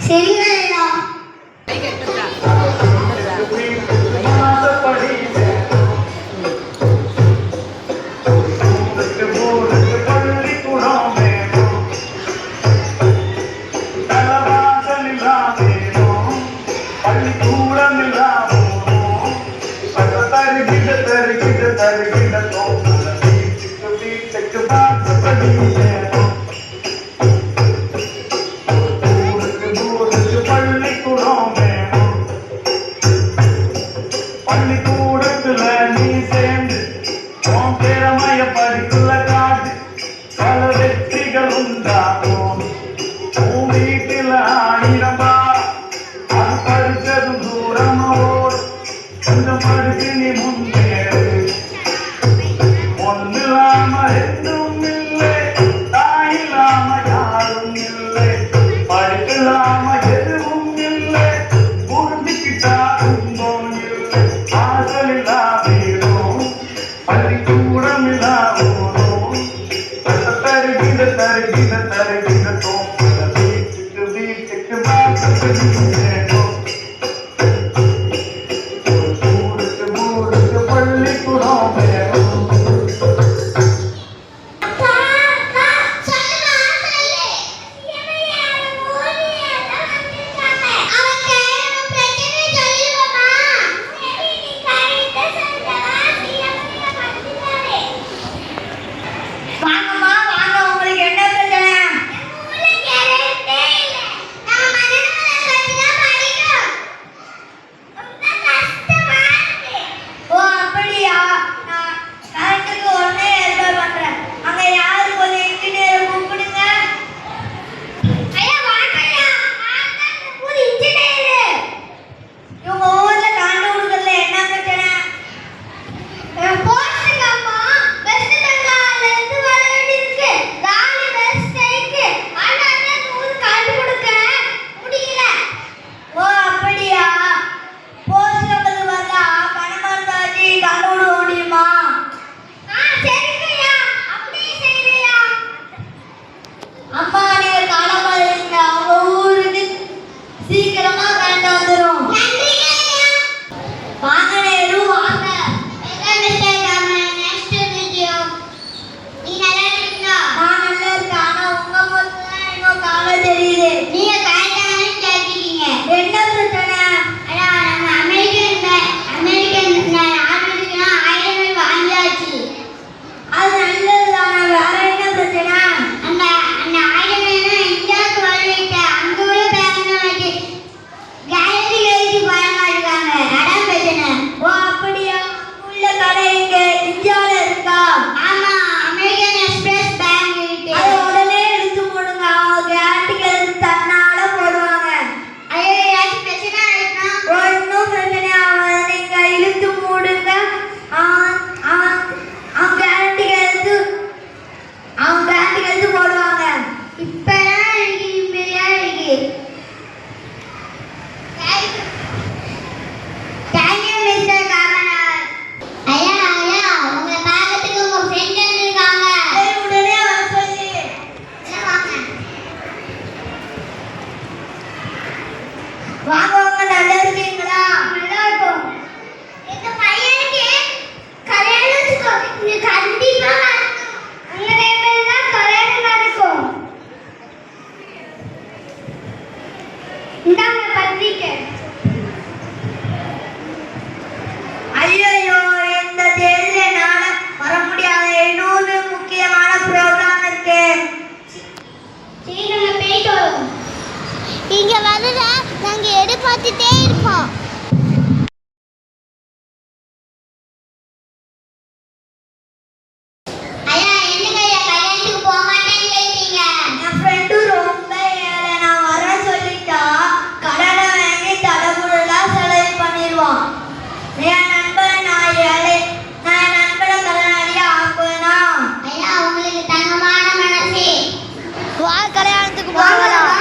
சரிங்களா? பள்ளிக்கூடத்துல நீ சேர்ந்து திறமைய படிப்புல காட்டு பல வெற்றிகள் உண்டாகும். உன் வீட்டுல 1000 அது படிச்சது தூரமோடு கொஞ்சம் படிச்சு நீ முன்னேறு. ஒன்னில்லாம ரெண்டும் இல்லை, தாயில்லாம யாரும் இல்லை, படிப்பில்லாம எதுவும் இல்லை, புரிஞ்சுக்கிட்டா துன்பம் இல்லை. ஆசலில்லா வீடும் பள்ளிக்கூடம் இல்லா ஊரும் தருகிற தருகிற தருகிற தோப்புல வீட்டுக்கு வீட்டுக்கு வாசப்படி வேணும். ஊருக்கு ஊருக்கு பள்ளிக்கூடம் வேணும். வாங்க வாங்க, நல்லா இருக்கீங்களா? நல்லா இருக்கும். இந்த பையனுக்கு கல்யாணம் கண்டிப்பா நடக்கும். உங்க நேர்மையில தான் கல்யாணம் நடக்கும். இந்தாங்க பத்திரிக்கை. ஐயோ, இந்த தேதியில என்னால வர முடியாது. இன்னொரு முக்கியமான ப்ரோக்ராம் இருக்கு. சரி, நம்ம போயிட்டு வரோம். இங்க வரத நாங்க எதிர்பார்த்துட்டே இருப்போம். ஐயா, என்னங்க கல்யாணத்துக்கு போக மாட்டேன்னு என் ஃப்ரெண்டு ரொம்ப ஏழை. நான் வர சொல்லிட்டா கடனை வாங்கி தடபுடலா செலவு பண்ணிடுவான். என் நண்பன் நான் ஏழை. நான் என் நண்பனை கல்யாணி ஆக்குவேனா? ஐயா, உங்களுக்கு தங்கமான மனசு. வா, கல்யாணத்துக்கு போகலாம்.